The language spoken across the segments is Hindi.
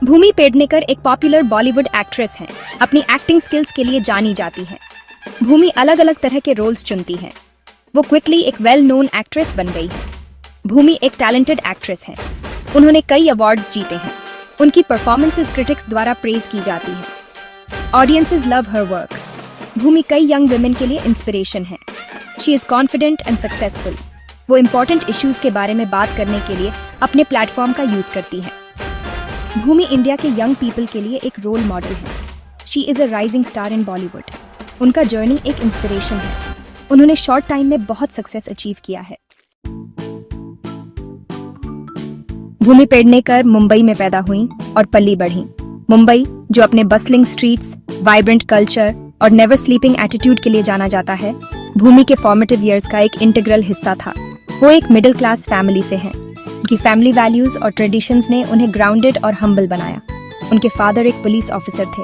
भूमि पेडनेकर एक पॉपुलर बॉलीवुड एक्ट्रेस हैं। अपनी एक्टिंग स्किल्स के लिए जानी जाती हैं। भूमि अलग अलग तरह के रोल्स चुनती हैं। वो क्विकली एक वेल नोन एक्ट्रेस बन गई है। भूमि एक टैलेंटेड एक्ट्रेस है। उन्होंने कई अवार्ड्स जीते हैं। उनकी परफॉर्मेंसेस क्रिटिक्स द्वारा प्रेज की जाती हैं। Audiences love her work. Bhumi कई यंग वुमेन के लिए इंस्पिरेशन है। She is confident and successful. वो इम्पोर्टेंट इश्यूज के बारे में बात करने के लिए अपने प्लेटफॉर्म का यूज करती है। भूमि इंडिया के यंग पीपल के लिए एक रोल मॉडल है। She is a rising star in Bollywood. उनका जर्नी एक इंस्पिरेशन है। उन्होंने शॉर्ट टाइम में बहुत सक्सेस अचीव किया है। भूमि पेडनेकर मुंबई में पैदा हुई और पली बढ़ी। मुंबई, जो अपने बस्लिंग स्ट्रीट्स, वाइब्रेंट कल्चर और नेवर स्लीपिंग एटीट्यूड के लिए जाना जाता है, भूमि के फॉर्मेटिव ईयर्स का एक इंटीग्रल हिस्सा था। वो एक मिडिल क्लास फैमिली से हैं। उनकी फैमिली वैल्यूज और ट्रेडिशंस ने उन्हें ग्राउंडेड और हम्बल बनाया। उनके फादर एक पुलिस ऑफिसर थे।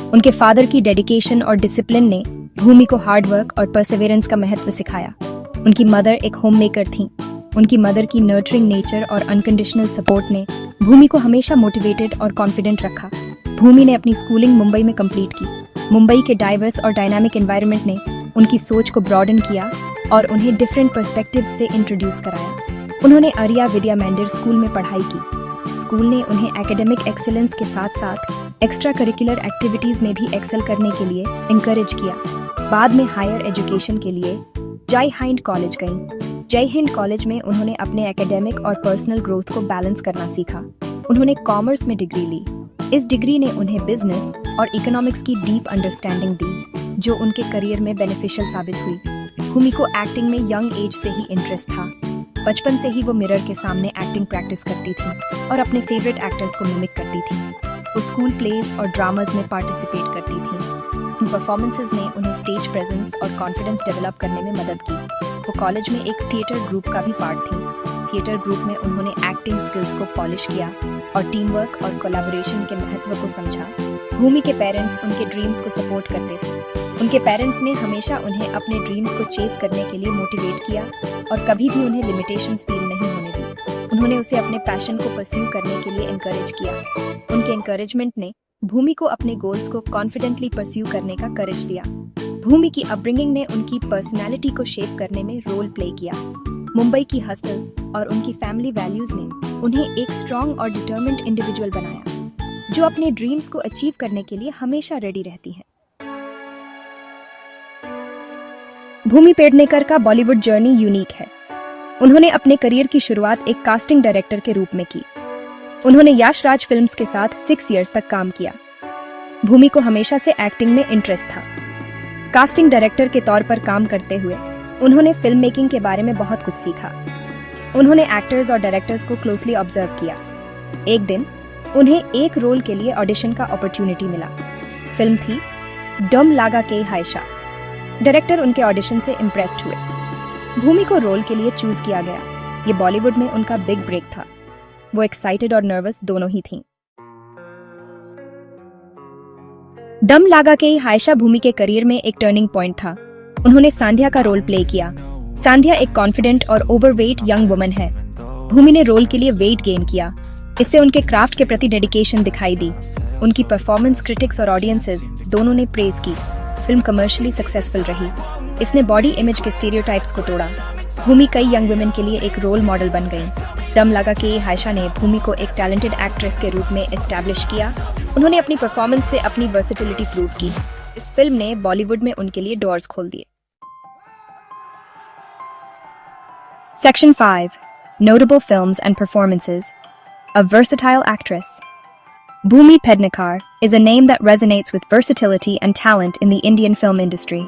उनके फादर की डेडिकेशन और डिसिप्लिन ने भूमि को हार्ड वर्क और परसेवेरेंस का महत्व सिखाया। उनकी मदर एक होम मेकर थी। उनकी मदर की नर्चरिंग नेचर और अनकंडीशनल सपोर्ट ने भूमि को हमेशा मोटिवेटेड और कॉन्फिडेंट रखा। भूमि ने अपनी स्कूलिंग मुंबई में कंप्लीट की। मुंबई के डाइवर्स और डायनामिक एनवायरनमेंट ने उनकी सोच को ब्रॉडन किया और उन्हें डिफरेंट पर्सपेक्टिव्स से इंट्रोड्यूस कराया। उन्होंने आर्या विद्या मंदिर स्कूल में पढ़ाई की। स्कूल ने उन्हें एकेडमिक एक्सीलेंस के साथ साथ एक्स्ट्रा करिकुलर एक्टिविटीज में भी एक्सेल करने के लिए इंकरेज किया। बाद में हायर एजुकेशन के लिए जय हिंद कॉलेज गईं। जय हिंद कॉलेज में उन्होंने अपने एकेडमिक और पर्सनल ग्रोथ को बैलेंस करना सीखा। उन्होंने कॉमर्स में डिग्री ली। इस डिग्री ने उन्हें बिजनेस और इकोनॉमिक्स की डीप अंडरस्टैंडिंग दी, जो उनके करियर में बेनिफिशियल साबित हुई। भूमि को एक्टिंग में यंग एज से ही इंटरेस्ट था। बचपन से ही वो मिरर के सामने एक्टिंग प्रैक्टिस करती थी और अपने फेवरेट एक्टर्स को मिमिक करती थी। वो स्कूल प्लेज और ड्रामाज में पार्टिसिपेट करती थी। इन परफॉर्मेंसेस ने उन्हें स्टेज प्रेजेंस और कॉन्फिडेंस डेवलप करने में मदद की। वो कॉलेज में एक थिएटर ग्रुप का भी पार्ट थी। थिएटर ग्रुप में उन्होंने एक्टिंग स्किल्स को पॉलिश किया और टीम वर्क और कोलैबोरेशन के महत्व को समझा। भूमि के पेरेंट्स उनके ड्रीम्स को सपोर्ट करते थे। उनके पेरेंट्स ने हमेशा उन्हें अपने ड्रीम्स को चेस करने के लिए मोटिवेट किया और कभी भी उन्हें लिमिटेशंस फील नहीं होने दी। उन्होंने उसे अपने पैशन को परस्यू करने के लिए एनकरेज किया। उनके एनकरेजमेंट ने भूमि को अपने गोल्स को कॉन्फिडेंटली परस्यू करने का करेज दिया। भूमि की अपब्रिंगिंग ने उनकी पर्सनैलिटी को शेप करने में रोल प्ले किया। मुंबई की हस्टल और उनकी फैमिली वैल्यूज ने उन्हें एक स्ट्रॉन्ग और डिटर्मिन्ड इंडिविजुअल बनाया, जो अपने ड्रीम्स को अचीव करने के लिए हमेशा रेडी रहती है। भूमि पेडनेकर का बॉलीवुड जर्नी यूनिक है। उन्होंने अपने करियर की शुरुआत एक कास्टिंग डायरेक्टर के रूप में की। उन्होंने यश राज फिल्म्स के साथ 6 इयर्स तक काम किया। भूमि को हमेशा से एक्टिंग में इंटरेस्ट था। कास्टिंग डायरेक्टर के तौर पर काम करते हुए उन्होंने फिल्म मेकिंग के बारे में बहुत कुछ सीखा। उन्होंने एक्टर्स और डायरेक्टर्स को क्लोजली ऑब्जर्व किया। एक दिन उन्हें एक रोल के लिए ऑडिशन का अपॉर्चुनिटी मिला। फिल्म थी डम लागा के हायशा। डायरेक्टर उनके ऑडिशन से इम्प्रेस्ड हुए। भूमि को रोल के लिए चूज किया गया। ये बॉलीवुड में उनका बिग ब्रेक था। वो एक्साइटेड और नर्वस दोनों ही थीं। डम लागा के हायशा भूमि के करियर में एक टर्निंग पॉइंट था। उन्होंने सांध्या का रोल प्ले किया। सांध्या एक कॉन्फिडेंट और ओवरवेट यंग वुमन है। भूमि ने रोल के लिए वेट गेन किया। इससे उनके क्राफ्ट के प्रति डेडिकेशन दिखाई दी। उनकी परफॉर्मेंस क्रिटिक्स और ऑडियंसेस दोनों ने प्रेज की। फिल्म कमर्शियली सक्सेसफुल रही। इसने बॉडी इमेज के स्टीरियोटाइप्स को तोड़ा। भूमि कई यंग वुमेन के लिए एक रोल मॉडल बन गई। दम लगा के हायशा ने भूमि को एक टैलेंटेड एक्ट्रेस के रूप में एस्टैब्लिश किया। उन्होंने अपनी परफॉर्मेंस से अपनी वर्सेटिलिटी प्रूव की। इस फिल्म ने बॉलीवुड में उनके लिए डोर्स खोल दिए। Section 5. Notable films and performances. A versatile actress. Bhumi Pednekar is a name that resonates with versatility and talent in the Indian film industry.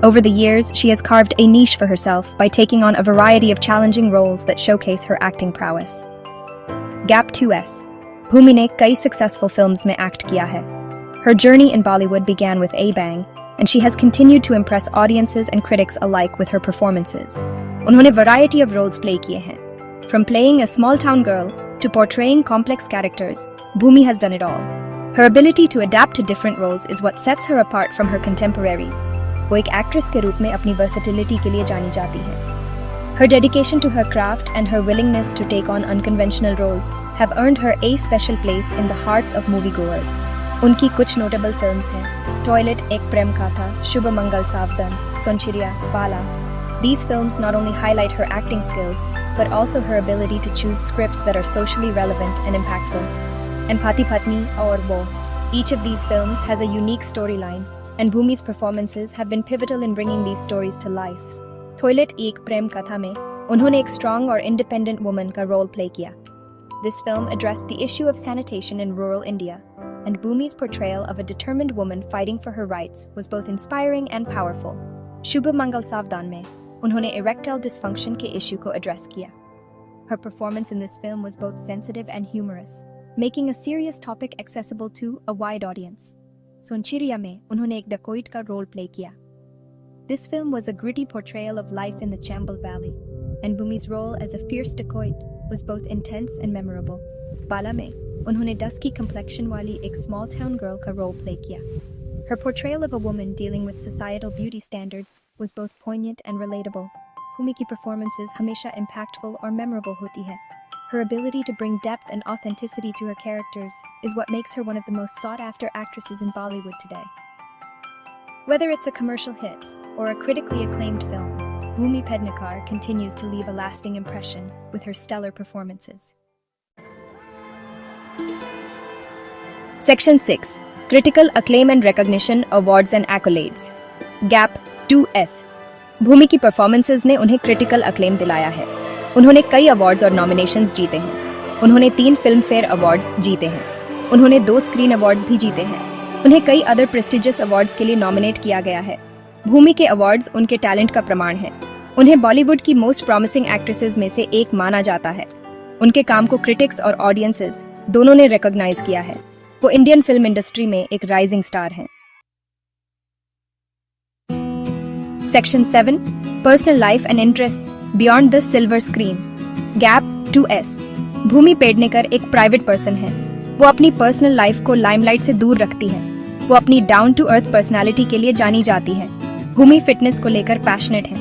Over the years, she has carved a niche for herself by taking on a variety of challenging roles that showcase her acting prowess. Gap 2S. Bhumi ne kai successful films mein act kiya hai. Her journey in Bollywood began with A Bang, and she has continued to impress audiences and critics alike with her performances. उन्होंने variety of roles play किए हैं. From playing a small town girl to portraying complex characters, Bhumi has done it all. Her ability to adapt to different roles is what sets her apart from her contemporaries. वो एक एक्ट्रेस के रूप में अपनी वर्सेटिलिटी के लिए जानी जाती है। Her dedication to her craft and her willingness to take on unconventional roles have earned her a special place in the hearts of moviegoers. उनकी कुछ notable films हैं टॉयलेट एक प्रेम कथा, शुभ मंगल सावधान, सोनचिड़िया, बाला. These films not only highlight her acting skills, but also her ability to choose scripts that are socially relevant and impactful. And Pati Patni aur Wo. Each of these films has a unique storyline, and Bhumi's performances have been pivotal in bringing these stories to life. Toilet एक प्रेम कथा में उन्होंने एक strong और independent woman का role play किया. This film addressed the issue of sanitation in rural India, and Bhumi's portrayal of a determined woman fighting for her rights was both inspiring and powerful. शुभ मंगल सावधान में उन्होंने erectile dysfunction के issue को address किया. Her performance in this film was both sensitive and humorous, making a serious topic accessible to a wide audience. Sonchiriya में उन्होंने एक dacoit का role play किया. This film was a gritty portrayal of life in the Chambal Valley, and Bhumi's role as a fierce dacoit was both intense and memorable. Bala में उन्होंने dusky complexion वाली एक small town girl का role play किया. Her portrayal of a woman dealing with societal beauty standards was both poignant and relatable. Bhumi की performances हमेशा impactful or memorable होती है. Her ability to bring depth and authenticity to her characters is what makes her one of the most sought-after actresses in Bollywood today. Whether it's a commercial hit or a critically acclaimed film, Bhumi Pednekar continues to leave a lasting impression with her stellar performances. Section 6. Critical Acclaim and Recognition, Awards and Accolades. Gap 2S. Bhumi की performances ने उन्हें critical acclaim दिलाया है. उन्होंने कई awards और nominations जीते हैं. उन्होंने 3 Filmfare Awards जीते हैं. उन्होंने 2 Screen Awards भी जीते हैं. उन्हें कई other prestigious awards के लिए nominate किया गया है. भूमि के अवार्ड्स उनके टैलेंट का प्रमाण है. उन्हें बॉलीवुड की मोस्ट प्रॉमिसिंग एक्ट्रेसेस में से एक माना जाता है. उनके काम को क्रिटिक्स और ऑडियंसेस दोनों ने रिकॉग्नाइज किया है. वो इंडियन फिल्म इंडस्ट्री में एक राइजिंग स्टार हैं. Section 7. Personal life and interests beyond the silver screen. Gap 2S. भूमि पेडनेकर एक प्राइवेट पर्सन है. वो अपनी पर्सनल लाइफ को लाइमलाइट से दूर रखती है. वो अपनी डाउन टू अर्थ पर्सनालिटी के लिए जानी जाती है. भूमि फिटनेस को लेकर पैशनेट है.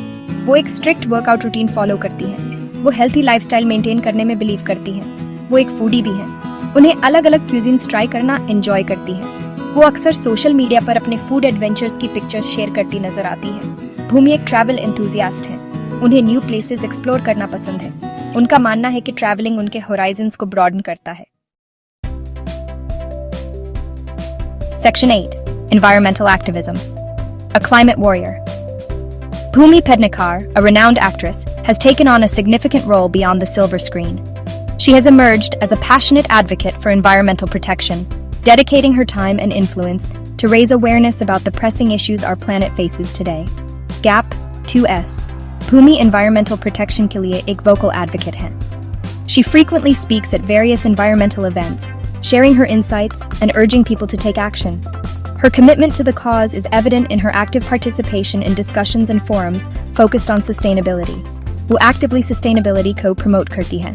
वो एक स्ट्रिक्ट वर्कआउट रूटीन फॉलो करती हैं. वो हेल्थी लाइफस्टाइल मेंटेन करने में बिलीव करती हैं. वो एक फूडी भी हैं. उन्हें अलग अलग क्यूजिन्स ट्राई करना एंजॉय करती हैं. वो अक्सर सोशल मीडिया पर अपने फूड एडवेंचर्स की पिक्चर्स शेयर करती नजर आती है. भूमि एक ट्रैवल एंथुजियास्ट है. उन्हें न्यू प्लेसेस एक्सप्लोर करना पसंद है. उनका मानना है कि ट्रैवलिंग उनके होराइजन्स को ब्रॉडन करता है. Section 8. Environmental Activism. A Climate Warrior. Bhumi Pednekar, a renowned actress, has taken on a significant role beyond the silver screen. She has emerged as a passionate advocate for environmental protection, dedicating her time and influence to raise awareness about the pressing issues our planet faces today. Gap 2S. Bhumi environmental protection के लिए एक vocal advocate है. She frequently speaks at various environmental events, sharing her insights and urging people to take action. Her commitment to the cause is evident in her active participation in discussions and forums focused on sustainability. वो actively sustainability को promote करती है.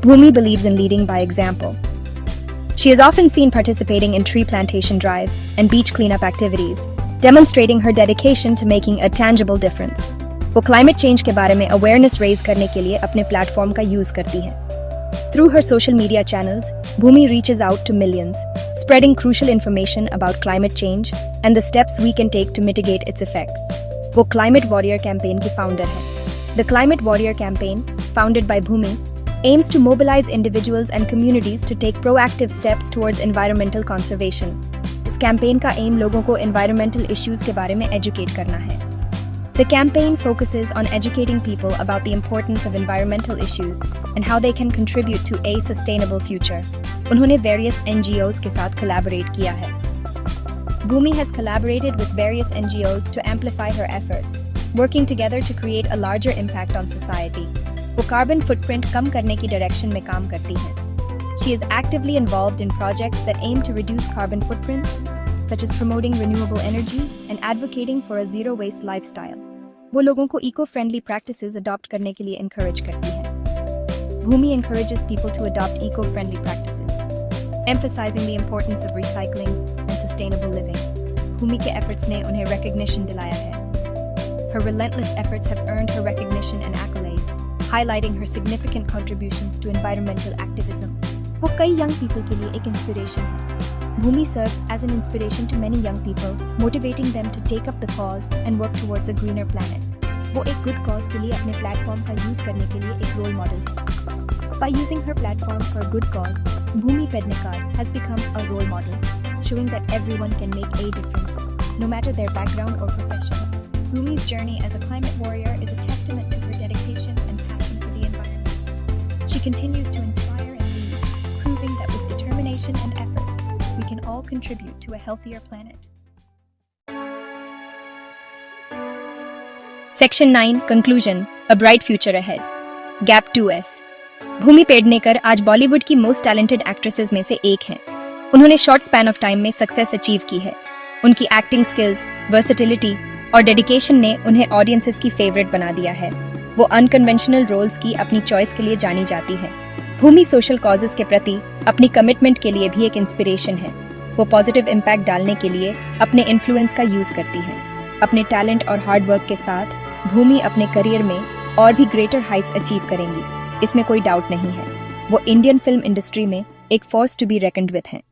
Bhumi believes in leading by example. She is often seen participating in tree plantation drives and beach cleanup activities, demonstrating her dedication to making a tangible difference. वो climate change के बारे में awareness raise करने के लिए अपने platform का use करती है. Through her social media channels, Bhumi reaches out to millions, spreading crucial information about climate change and the steps we can take to mitigate its effects. वो Climate Warrior campaign की founder है. The Climate Warrior campaign, founded by Bhumi, aims to mobilize individuals and communities to take proactive steps towards environmental conservation. इस campaign का aim लोगों को environmental issues के बारे में educate करना है. The campaign focuses on educating people about the importance of environmental issues and how they can contribute to a sustainable future. उन्होंने various NGOs के साथ collaborate किया है. Bhumi has collaborated with various NGOs to amplify her efforts, working together to create a larger impact on society. वो carbon footprint कम करने की direction में काम करती है. She is actively involved in projects that aim to reduce carbon footprints, such as promoting renewable energy and advocating for a zero-waste lifestyle. वो लोगों को eco-friendly practices adopt करने के लिए encourage करती है. Bhumi encourages people to adopt eco-friendly practices, emphasizing the importance of recycling and sustainable living. Bhumi के efforts ने उन्हें recognition दिलाया है. Her relentless efforts have earned her recognition and accolades, highlighting her significant contributions to environmental activism. वो कई young people के लिए एक inspiration है. Bhumi serves as an inspiration to many young people, motivating them to take up the cause and work towards a greener planet. वो एक good cause के लिए अपने platform का use करने के लिए एक role model है. By using her platform for a good cause, Bhumi Pednekar has become a role model, showing that everyone can make a difference, no matter their background or profession. Bhumi's journey as a climate warrior is a testament to her dedication and passion for the environment. She continues to inspire and lead, proving that with determination and effort, we can all contribute to a healthier planet. Section 9 Conclusion A Bright Future Ahead. Gap 2S. भूमि पेडनेकर आज बॉलीवुड की मोस्ट टैलेंटेड एक्ट्रेसेस में से एक हैं। उन्होंने शॉर्ट स्पैन ऑफ टाइम में सक्सेस अचीव की है। उनकी एक्टिंग स्किल्स, वर्सेटिलिटी और डेडिकेशन ने उन्हें ऑडियंसेस की फेवरेट बना दिया है। वो अनकन्वेंशनल रोल्स की अपनी चॉइस के लिए जानी जाती है। भूमि सोशल कॉजेस के प्रति अपनी कमिटमेंट के लिए भी एक इंस्पिरेशन है। वो पॉजिटिव इम्पैक्ट डालने के लिए अपने इन्फ्लुएंस का यूज करती है। अपने टैलेंट और हार्ड वर्क के साथ भूमि अपने करियर में और भी ग्रेटर हाइट्स अचीव करेंगी, इसमें कोई डाउट नहीं है। वो इंडियन फिल्म इंडस्ट्री में एक फोर्स टू बी रेकन्ड विद हैं।